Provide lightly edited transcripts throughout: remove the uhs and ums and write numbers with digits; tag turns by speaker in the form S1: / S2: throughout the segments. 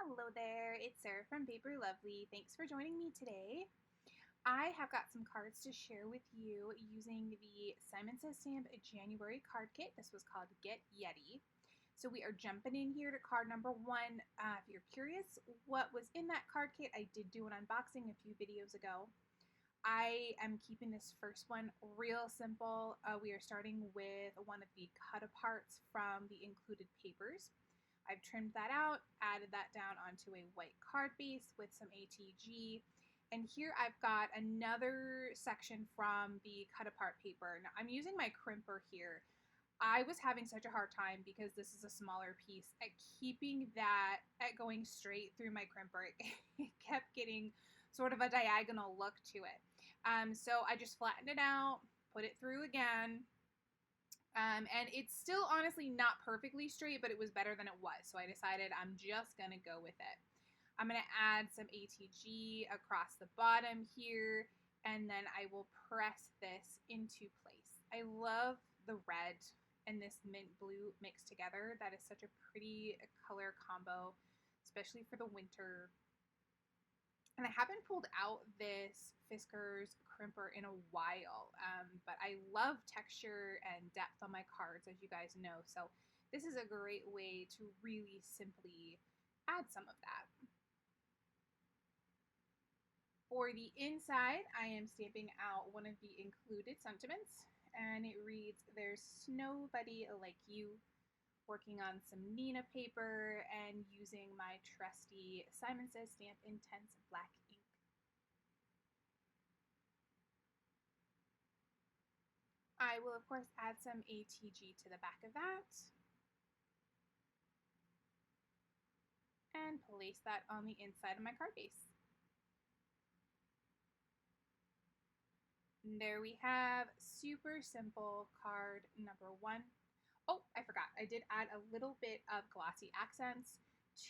S1: Hello there, it's Sarah from Paper Lovely. Thanks for joining me today. I have got some cards to share with you using the Simon Says Stamp January card kit. This was called Get Yeti. So we are jumping in here to card number one. If you're curious what was in that card kit, I did do an unboxing a few videos ago. I am keeping this first one real simple. We are starting with one of the cut-aparts from the included papers. I've trimmed that out, added that down onto a white card base with some ATG. And here I've got another section from the cut apart paper. Now I'm using my crimper here. I was having such a hard time because this is a smaller piece at keeping that at going straight through my crimper. It kept getting sort of a diagonal look to it. So I just flattened it out, put it through again, and it's still honestly not perfectly straight, but it was better than it was. So I decided I'm just going to go with it. I'm going to add some ATG across the bottom here, and then I will press this into place. I love the red and this mint blue mixed together. That is such a pretty color combo, especially for the winter. And I haven't pulled out this Fiskars crimper in a while, but I love texture and depth on my cards, as you guys know. So this is a great way to really simply add some of that. For the inside, I am stamping out one of the included sentiments, and it reads, "There's nobody like you," working on some Nina paper and using my trusty Simon Says Stamp Intense black ink. I will of course add some ATG to the back of that and place that on the inside of my card base. And there we have super simple card number one. Oh, I forgot. I did add a little bit of glossy accents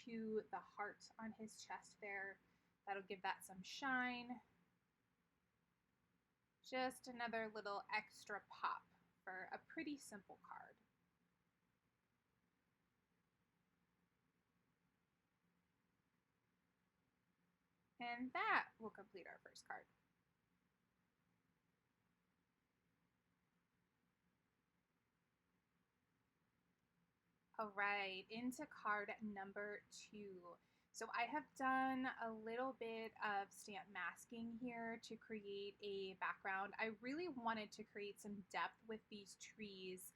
S1: to the heart on his chest there. That'll give that some shine. Just another little extra pop for a pretty simple card. And that will complete our first card. All right, into card number two. So I have done a little bit of stamp masking here to create a background. I really wanted to create some depth with these trees,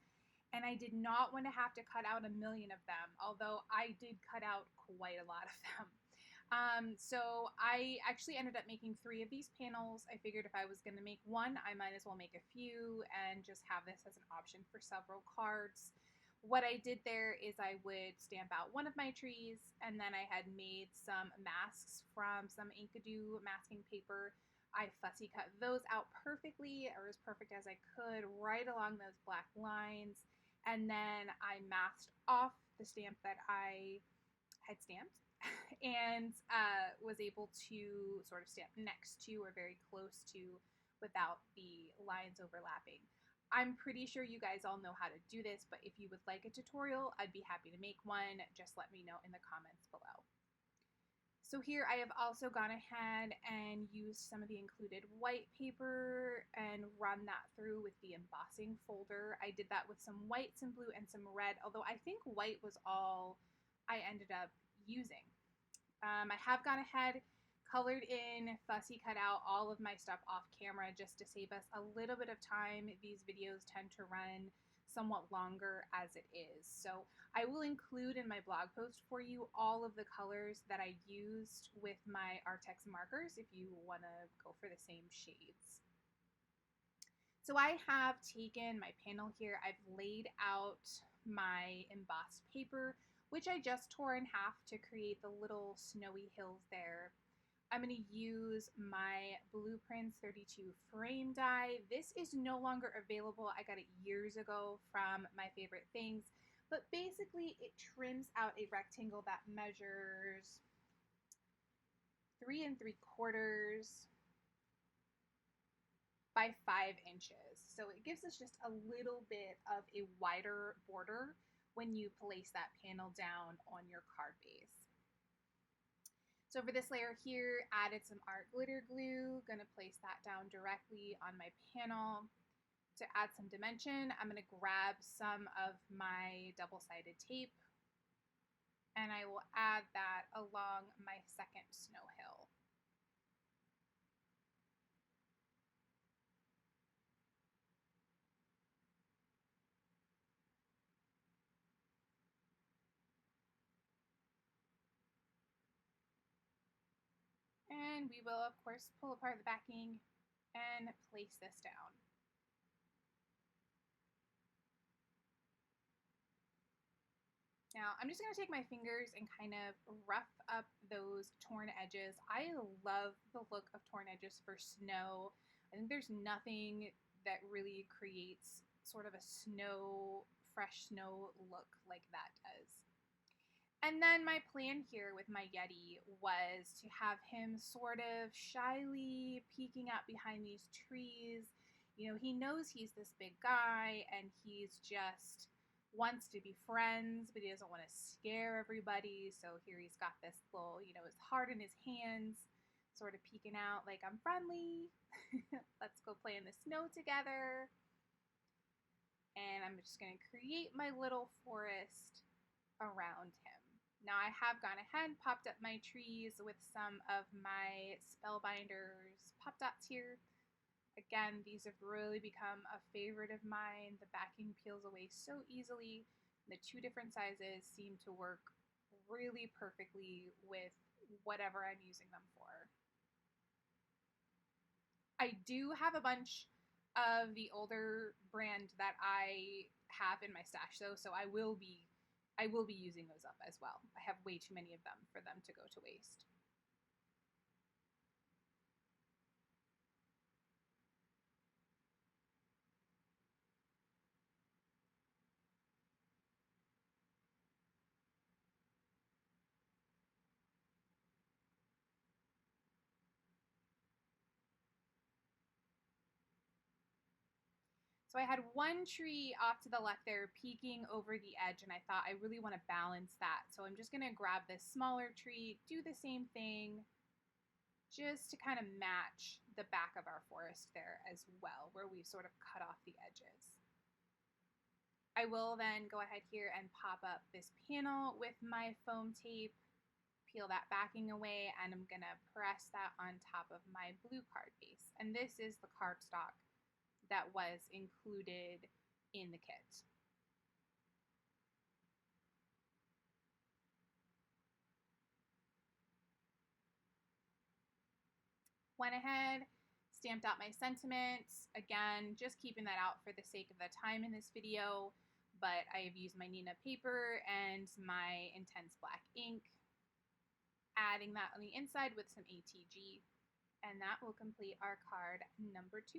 S1: and I did not want to have to cut out a million of them, although I did cut out quite a lot of them. So I actually ended up making 3 of these panels. I figured if I was going to make one, I might as well make a few and just have this as an option for several cards. What I did there is I would stamp out one of my trees, and then I had made some masks from some Inkadoo masking paper. I fussy cut those out perfectly, or as perfect as I could, right along those black lines, and then I masked off the stamp that I had stamped and was able to sort of stamp next to or very close to without the lines overlapping. I'm pretty sure you guys all know how to do this, but if you would like a tutorial, I'd be happy to make one. Just let me know in the comments below. So here I have also gone ahead and used some of the included white paper and run that through with the embossing folder. I did that with some white, some blue, and some red, although I think white was all I ended up using. I have gone ahead, colored in, fussy cut out all of my stuff off camera just to save us a little bit of time. These videos tend to run somewhat longer as it is. So I will include in my blog post for you all of the colors that I used with my Artex markers if you want to go for the same shades. So I have taken my panel here, I've laid out my embossed paper, which I just tore in half to create the little snowy hills there. I'm going to use my Blueprints 32 frame die. This is no longer available. I got it years ago from My Favorite Things, but basically it trims out a rectangle that measures 3 3/4 by 5 inches. So it gives us just a little bit of a wider border when you place that panel down on your card base. So for this layer here, added some art glitter glue. Gonna place that down directly on my panel. To add some dimension, I'm gonna grab some of my double-sided tape and I will add that along my second snow hill. And we will, of course, pull apart the backing and place this down. Now, I'm just going to take my fingers and kind of rough up those torn edges. I love the look of torn edges for snow. I think there's nothing that really creates sort of a fresh snow look like that does. And then my plan here with my Yeti was to have him sort of shyly peeking out behind these trees. You know, he knows he's this big guy and he's just wants to be friends, but he doesn't want to scare everybody. So here he's got this little, you know, his heart in his hands, sort of peeking out like, I'm friendly. Let's go play in the snow together. And I'm just going to create my little forest around him. Now I have gone ahead, popped up my trees with some of my Spellbinders pop dots here. Again, these have really become a favorite of mine. The backing peels away so easily. The two different sizes seem to work really perfectly with whatever I'm using them for. I do have a bunch of the older brand that I have in my stash though, so I will be using those up as well. I have way too many of them for them to go to waste. So I had one tree off to the left there peeking over the edge, and I thought I really want to balance that. So I'm just going to grab this smaller tree, do the same thing, just to kind of match the back of our forest there as well, where we sort of cut off the edges. I will then go ahead here and pop up this panel with my foam tape, peel that backing away, and I'm going to press that on top of my blue card base. And this is the cardstock that was included in the kit. Went ahead, stamped out my sentiments. Again, just keeping that out for the sake of the time in this video, but I have used my Nina paper and my intense black ink, adding that on the inside with some ATG, and that will complete our card number 2.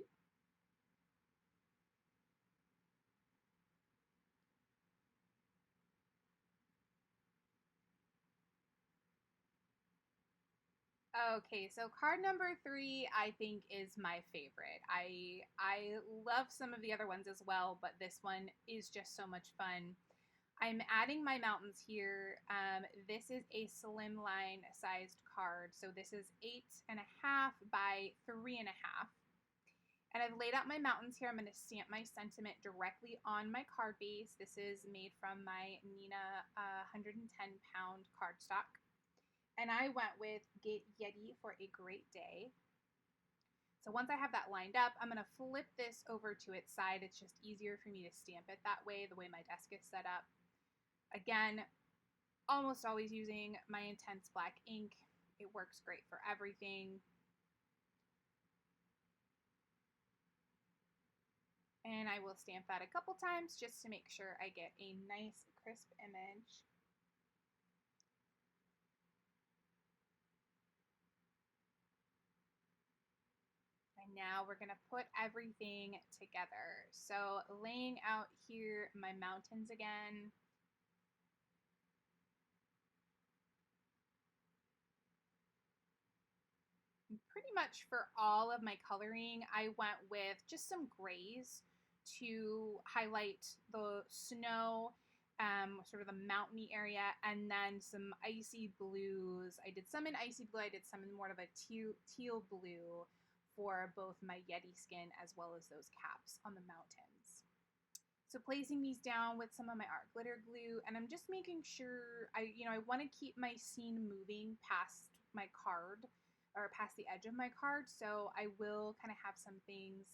S1: Okay, so card number 3 I think is my favorite. I love some of the other ones as well, but this one is just so much fun. I'm adding my mountains here. This is a slimline sized card, so this is 8.5 by 3.5. And I've laid out my mountains here. I'm going to stamp my sentiment directly on my card base. This is made from my Nina 110-pound cardstock. And I went with Get Yeti for a great day. So once I have that lined up, I'm going to flip this over to its side. It's just easier for me to stamp it that way, the way my desk is set up. Again, almost always using my intense black ink. It works great for everything. And I will stamp that a couple times just to make sure I get a nice crisp image. And now we're going to put everything together. So laying out here my mountains again. And pretty much for all of my coloring, I went with just some grays to highlight the snow sort of the mountainy area, and then some icy blues. I did some in icy blue, I did some in more of a teal blue for both my Yeti skin as well as those caps on the mountains. So placing these down with some of my art glitter glue, and I'm just making sure I want to keep my scene moving past my card or past the edge of my card. So I will kind of have some things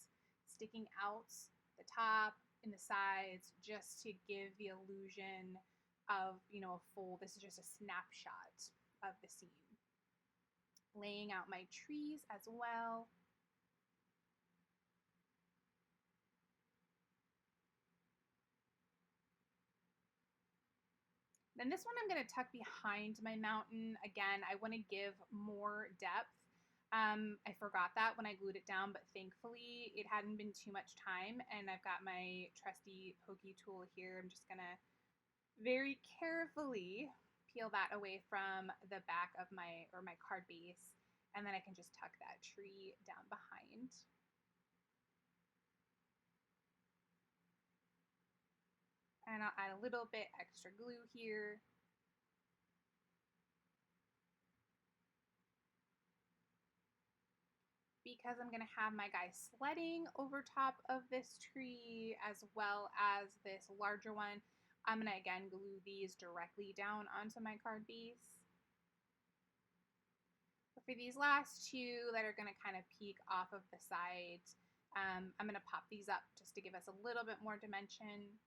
S1: sticking out the top, in the sides, just to give the illusion of, a full, this is just a snapshot of the scene. Laying out my trees as well. Then this one I'm going to tuck behind my mountain. Again, I want to give more depth. I forgot that when I glued it down, but thankfully it hadn't been too much time, and I've got my trusty pokey tool here. I'm just going to very carefully peel that away from the back of my card base, and then I can just tuck that tree down behind. And I'll add a little bit extra glue here. Because I'm going to have my guy sledding over top of this tree as well as this larger one, I'm going to again glue these directly down onto my card base. But for these last two that are going to kind of peek off of the sides, I'm going to pop these up just to give us a little bit more dimension.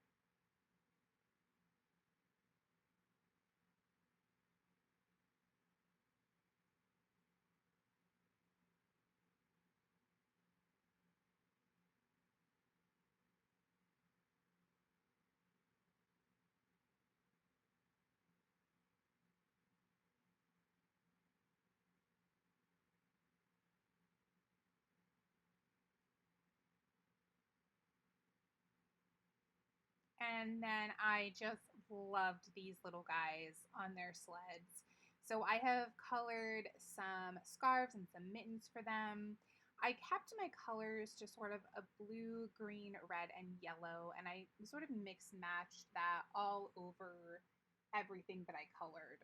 S1: And then I just loved these little guys on their sleds. So I have colored some scarves and some mittens for them. I kept my colors to sort of a blue, green, red, and yellow, and I sort of mix matched that all over everything that I colored.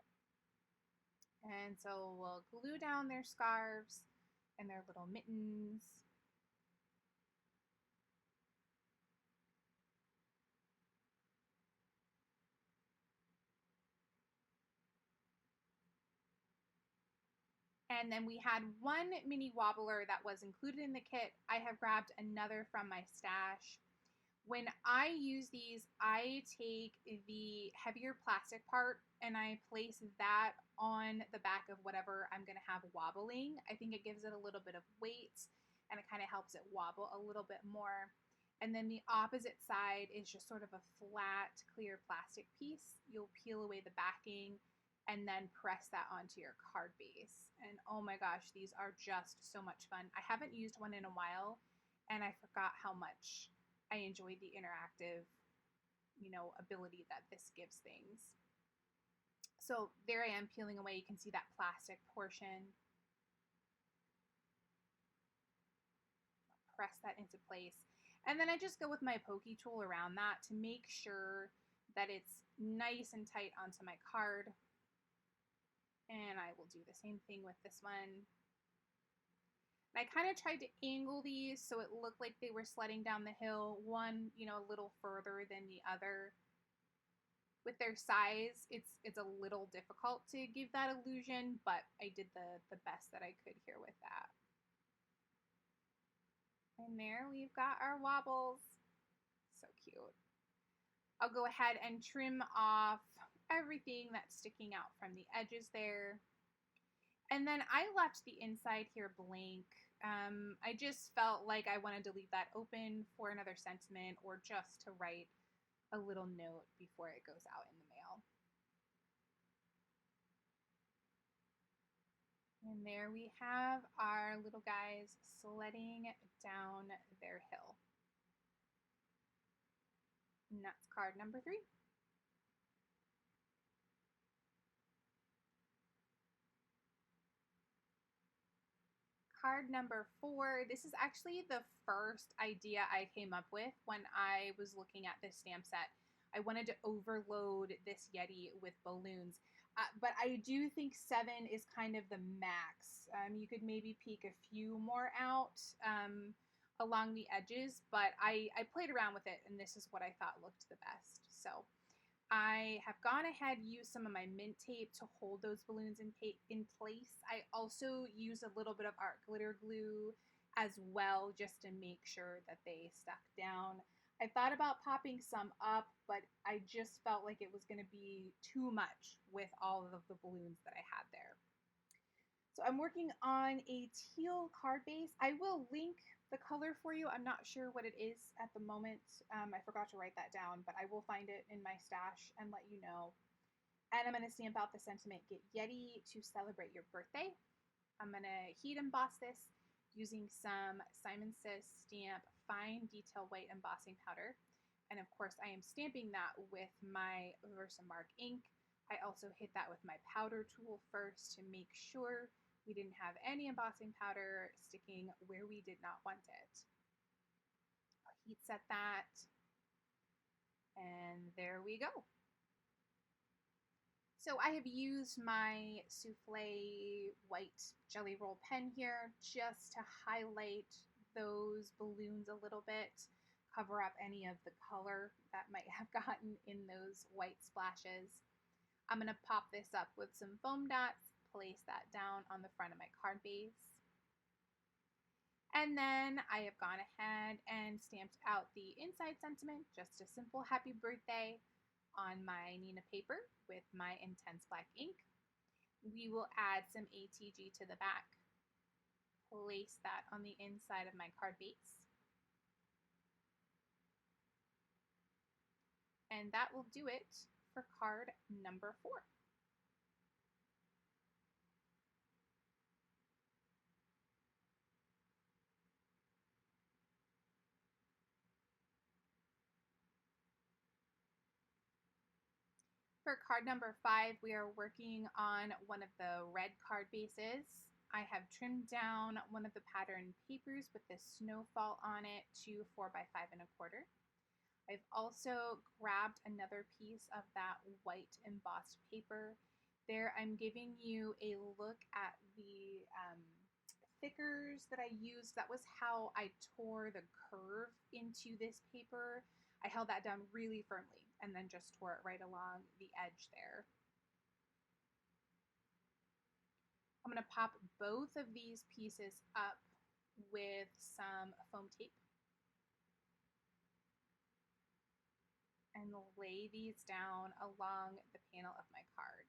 S1: And so we'll glue down their scarves and their little mittens. And then we had one mini wobbler that was included in the kit. I have grabbed another from my stash. When I use these, I take the heavier plastic part and I place that on the back of whatever I'm going to have wobbling. I think it gives it a little bit of weight and it kind of helps it wobble a little bit more. And then the opposite side is just sort of a flat, clear plastic piece. You'll peel away the backing and then press that onto your card base. And oh my gosh, these are just so much fun. I haven't used one in a while, and I forgot how much I enjoyed the interactive, ability that this gives things. So there I am peeling away. You can see that plastic portion. Press that into place. And then I just go with my pokey tool around that to make sure that it's nice and tight onto my card. And I will do the same thing with this one. And I kind of tried to angle these so it looked like they were sledding down the hill, one, a little further than the other. With their size, it's a little difficult to give that illusion, but I did the best that I could here with that. And there we've got our wobbles. So cute. I'll go ahead and trim off everything that's sticking out from the edges there. And then I left the inside here blank. I just felt like I wanted to leave that open for another sentiment or just to write a little note before it goes out in the mail. And there we have our little guys sledding down their hill. And that's card number 3. Card number 4. This is actually the first idea I came up with when I was looking at this stamp set. I wanted to overload this Yeti with balloons. But I do think 7 is kind of the max. You could maybe peek a few more out along the edges, but I played around with it, and this is what I thought looked the best. So I have gone ahead, used some of my mint tape to hold those balloons in place. I also used a little bit of art glitter glue as well, just to make sure that they stuck down. I thought about popping some up, but I just felt like it was going to be too much with all of the balloons that I had there. So I'm working on a teal card base. I will link the color for you. I'm not sure what it is at the moment. I forgot to write that down, but I will find it in my stash and let you know. And I'm going to stamp out the sentiment, "Get Yeti to celebrate your birthday." I'm going to heat emboss this using some Simon Says Stamp Fine Detail White Embossing Powder. And of course, I am stamping that with my Versamark ink. I also hit that with my powder tool first to make sure we didn't have any embossing powder sticking where we did not want it. I'll heat set that, and there we go. So I have used my souffle white jelly roll pen here just to highlight those balloons a little bit, cover up any of the color that might have gotten in those white splashes. I'm going to pop this up with some foam dots, place that down on the front of my card base. And then I have gone ahead and stamped out the inside sentiment, just a simple happy birthday, on my Nina paper with my intense black ink. We will add some ATG to the back, place that on the inside of my card base. And that will do it for card number 4. For card number 5, we are working on one of the red card bases. I have trimmed down one of the pattern papers with this snowfall on it to 4x5.25. I've also grabbed another piece of that white embossed paper. There I'm giving you a look at the thickers that I used. That was how I tore the curve into this paper. I held that down really firmly and then just tore it right along the edge there. I'm going to pop both of these pieces up with some foam tape and lay these down along the panel of my card.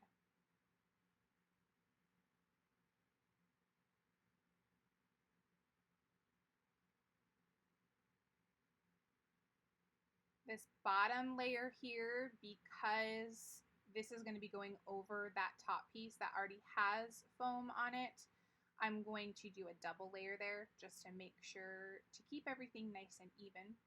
S1: This bottom layer here, because this is going to be going over that top piece that already has foam on it, I'm going to do a double layer there just to make sure to keep everything nice and even.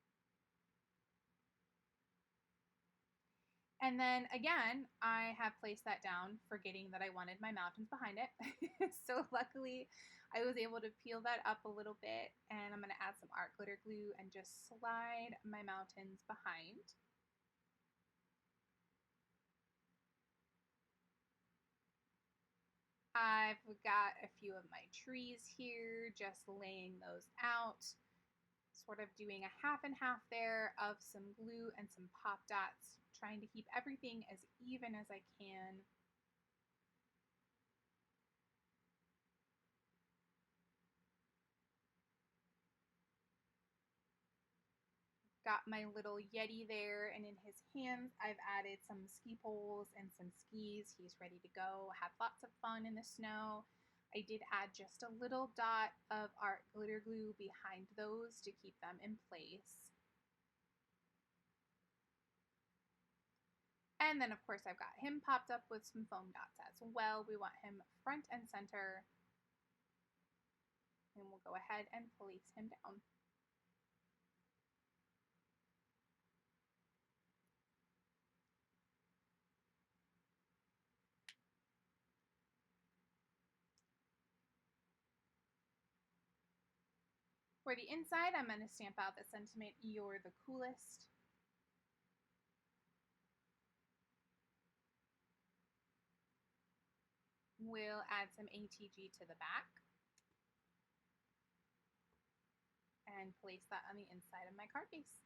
S1: And then again, I have placed that down, forgetting that I wanted my mountains behind it. So luckily, I was able to peel that up a little bit, and I'm going to add some art glitter glue and just slide my mountains behind. I've got a few of my trees here, just laying those out, sort of doing a half and half there of some glue and some pop dots, trying to keep everything as even as I can. Got my little Yeti there, and in his hands I've added some ski poles and some skis. He's ready to go, have lots of fun in the snow. I did add just a little dot of art glitter glue behind those to keep them in place. And then of course I've got him popped up with some foam dots as well. We want him front and center. And we'll go ahead and place him down. For the inside, I'm going to stamp out the sentiment, "You're the coolest." We'll add some ATG to the back and place that on the inside of my card base.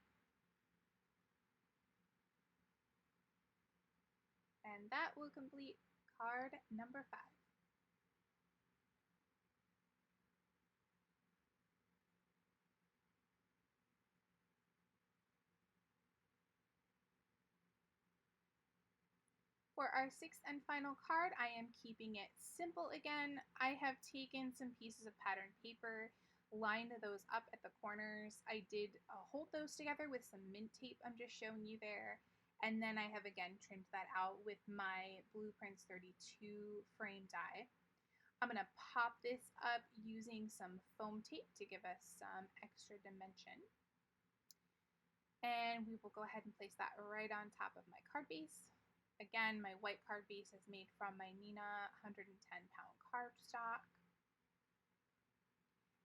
S1: And that will complete card number 5. For our 6th and final card, I am keeping it simple again. I have taken some pieces of patterned paper, lined those up at the corners. I did hold those together with some mint tape I'm just showing you there. And then I have again trimmed that out with my Blueprints 32 frame die. I'm going to pop this up using some foam tape to give us some extra dimension. And we will go ahead and place that right on top of my card base. Again, my white card base is made from my Neenah 110-pound cardstock.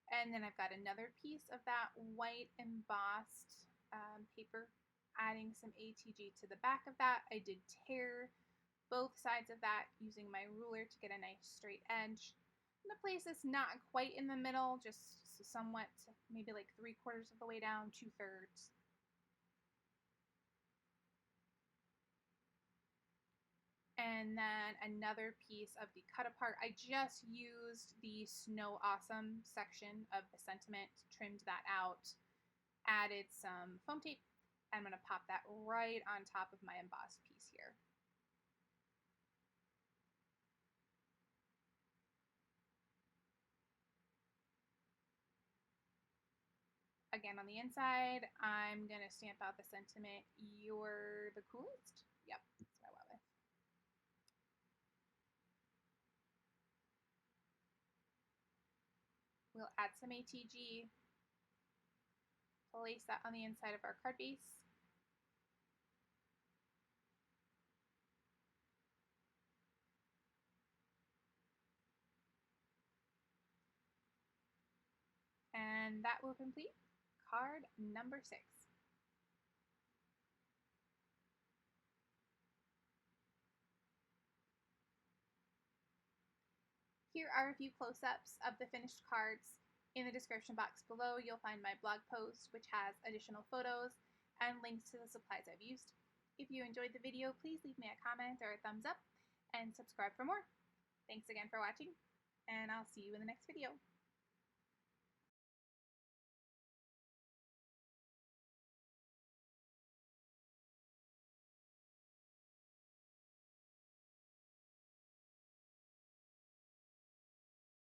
S1: And then I've got another piece of that white embossed paper, adding some ATG to the back of that. I did tear both sides of that using my ruler to get a nice straight edge. I'm going to place this not quite in the middle, just somewhat, maybe like 3/4 of the way down, 2/3. And then another piece of the cut apart. I just used the Snow Awesome section of the sentiment, trimmed that out, added some foam tape. I'm going to pop that right on top of my embossed piece here. Again, on the inside, I'm going to stamp out the sentiment, "You're the coolest." Yep, that's what I went with. We'll add some ATG, place that on the inside of our card base. And that will complete card number 6. Here are a few close-ups of the finished cards. In the description box below, you'll find my blog post, which has additional photos and links to the supplies I've used. If you enjoyed the video, please leave me a comment or a thumbs up and subscribe for more. Thanks again for watching, and I'll see you in the next video.